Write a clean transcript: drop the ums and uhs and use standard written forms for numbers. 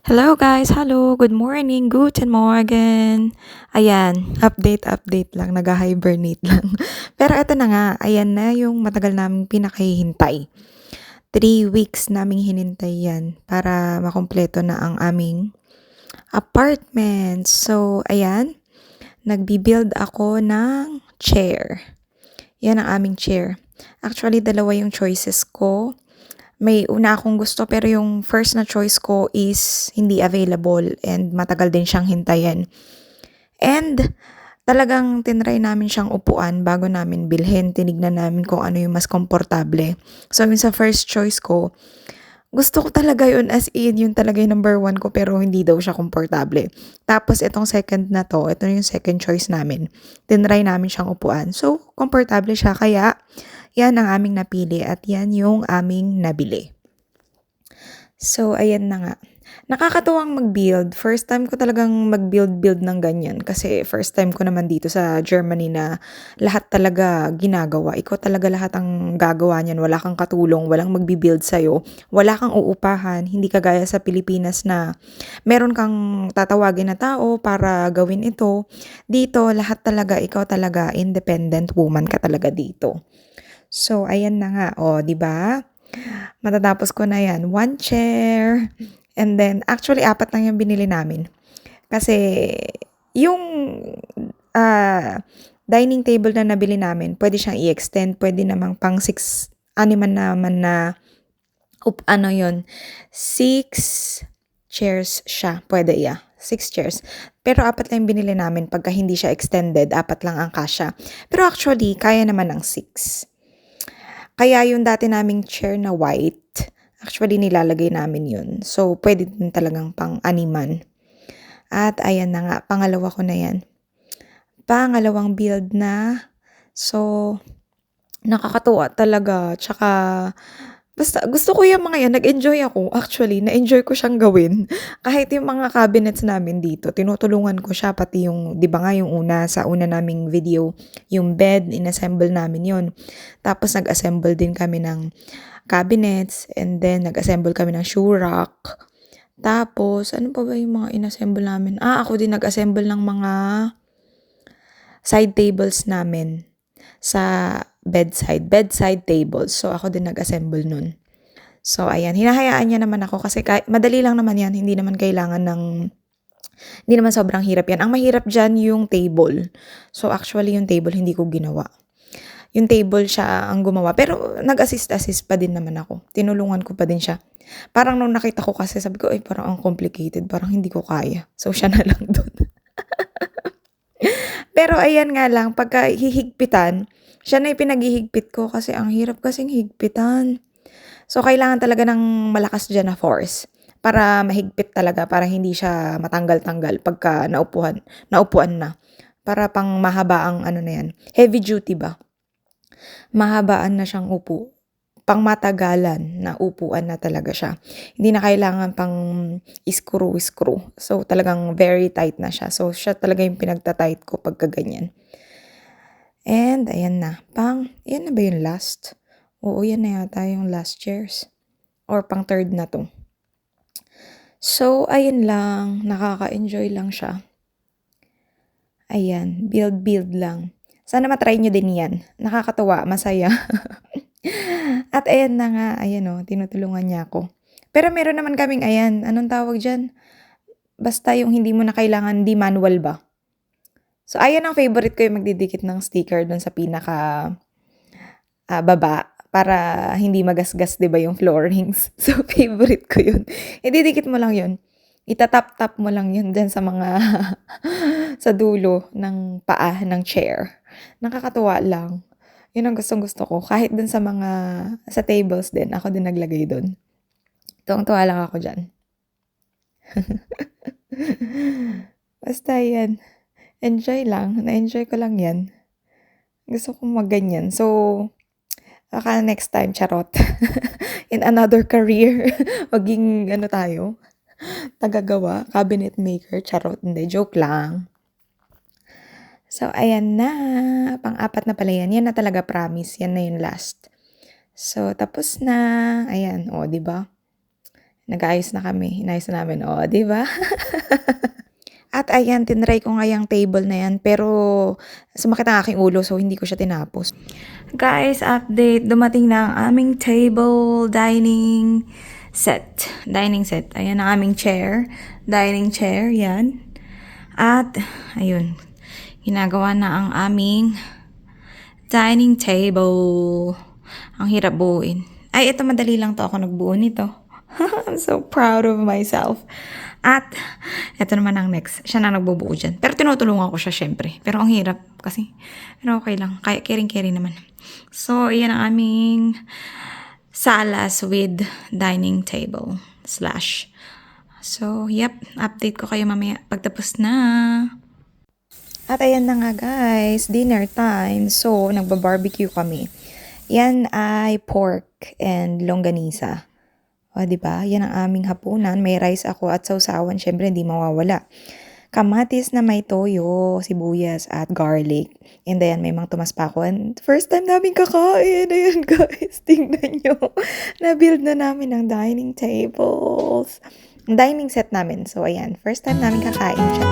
Hello guys, hello, good morning, guten Morgen. Ayan, update lang, nag-hibernate lang. Pero eto na nga, ayan na yung matagal naming pinakahihintay. 3 weeks naming hinintay yan para makumpleto na ang aming apartment. So, ayan, nagbi-build ako ng chair. Yan ang aming chair. Actually, dalawa yung choices ko. May una akong gusto pero yung first na choice ko is hindi available and matagal din siyang hintayin. And talagang tinry namin siyang upuan bago namin bilhin. Tinignan namin kung ano yung mas komportable. So yung sa first choice ko, gusto ko talaga yun as in, yun talaga yung number one ko pero hindi daw siya komportable. Tapos itong second na to, ito yung second choice namin. Tinry namin siyang upuan. So, komportable siya kaya yan ang aming napili at yan yung aming nabili. So, ayan na nga. Nakakatuwang mag-build. First time ko talagang mag-build ng ganyan. Kasi first time ko naman dito sa Germany na lahat talaga ginagawa. Ikaw talaga lahat ang gagawa niyan. Wala kang katulong, walang magbi-build sa'yo. Wala kang uupahan. Hindi kagaya sa Pilipinas na meron kang tatawagin na tao para gawin ito. Dito, lahat talaga, ikaw talaga, independent woman ka talaga dito. So, ayan na nga. O, di ba? Matatapos ko na yan. One chair. And then, actually, 4 lang yung binili namin. Kasi, yung dining table na nabili namin, pwede siyang i-extend. Pwede namang pang 6, animan naman na, ano yun, 6 chairs siya. Pwede, yeah. 6 chairs. Pero 4 lang yung binili namin. Pagka hindi siya extended, 4 lang ang kasya. Pero actually, kaya naman ng 6. Kaya yung dati naming chair na white, actually nilalagay namin yun. So, pwede din talagang pang-animan. At ayan na nga, pangalawa ko na yan. Pangalawang build na. So, nakakatuwa talaga. Tsaka, basta gusto ko yung mga yan. Nag-enjoy ako. Actually, na-enjoy ko siyang gawin. Kahit yung mga cabinets namin dito, tinutulungan ko siya. Pati yung, di ba nga yung sa una naming video, yung bed, inassemble namin yon. Tapos nag-assemble din kami ng cabinets. And then, nag-assemble kami ng shoe rack. Tapos, ano pa ba yung mga inassemble namin? Ako din nag-assemble ng mga side tables namin sa bedside tables. So, ako din nag-assemble nun. So, ayan, hinahayaan niya naman ako kasi madali lang naman yan, hindi naman kailangan hindi naman sobrang hirap yan. Ang mahirap dyan yung table. So, actually, yung table hindi ko ginawa. Yung table siya ang gumawa. Pero, nag-assist pa din naman ako. Tinulungan ko pa din siya. Parang nung nakita ko kasi, sabi ko, parang ang complicated. Parang hindi ko kaya. So, siya na lang dun. Pero ayan nga lang, pagka hihigpitan, siya na yung pinaghihigpit ko kasi ang hirap kasing higpitan. So, kailangan talaga ng malakas dyan na force para mahigpit talaga, para hindi siya matanggal-tanggal pagka naupuan na. Para pang mahaba ang ano na yan. Heavy duty ba? Mahabaan na siyang upo. Pang matagalan na upuan na talaga siya. Hindi na kailangan pang screw. So, talagang very tight na siya. So, siya talaga yung pinagtatight ko pagka ganyan. And, ayan na. Yan na ba yung last? Oo, yan na yata yung last chairs. Or pang third na to. So, ayun lang. Nakaka-enjoy lang siya. Ayan, build lang. Sana matry nyo din yan. Nakakatuwa, masaya. At ayan na nga, ayan o, tinutulungan niya ako. Pero meron naman kaming, ayan, anong tawag dyan? Basta yung hindi mo na kailangan, di manual ba? So, ayan ang favorite ko yung magdidikit ng sticker dun sa pinaka baba para hindi magasgas, di ba, yung floorings. So, favorite ko yun. Ididikit mo lang yun. Itatap-tap mo lang yun dyan sa mga sa dulo ng paa ng chair. Nakakatuwa lang. Yun ang gustong-gusto ko. Kahit dun sa tables din, ako din naglagay dun. Tuwang-tuwa lang ako dyan. Basta yan. Enjoy lang. Na-enjoy ko lang yan. Gusto kong magganyan. So, baka next time, charot. In another career, maging tayo, tagagawa, cabinet maker, charot. Hindi, joke lang. So, ayan na. Pang-4 na pala yan. Yan na talaga, promise. Yan na yung last. So, tapos na. Ayan, o, di ba? Nag-aayos na kami, inayos na namin, oh, 'di ba? At ayan, tinry ko nga yung table na yan, pero sumakit ang aking ulo, so hindi ko siya tinapos. Guys, update, dumating na ang aming table, dining set. Dining set. Ayan ang aming chair. Dining chair, yan. At, ayun, ginagawa na ang aming dining table. Ang hirap buuin. Ay, ito madali lang to. Ako nagbuo nito. I'm so proud of myself. At, ito naman ang next. Siya na nagbubuo dyan. Pero tinutulungan ko siya, syempre. Pero ang hirap kasi. Pero okay lang. Kaya caring-caring naman. So, iyan ang aming salas with dining table slash. So, yep. Update ko kayo mamaya pagtapos na. At ayan na nga guys, dinner time. So, nagba-barbecue kami. Yan ay pork and longganisa. O, diba? Yan ang aming hapunan. May rice ako at sausawan. Syempre, hindi mawawala. Kamatis na may toyo, sibuyas, at garlic. And then, may mga tumas pa ako. And first time namin kakain. Ayan, guys. Tingnan nyo. Na-build na namin ang dining tables. Dining set namin. So, ayan. First time namin kakain siya.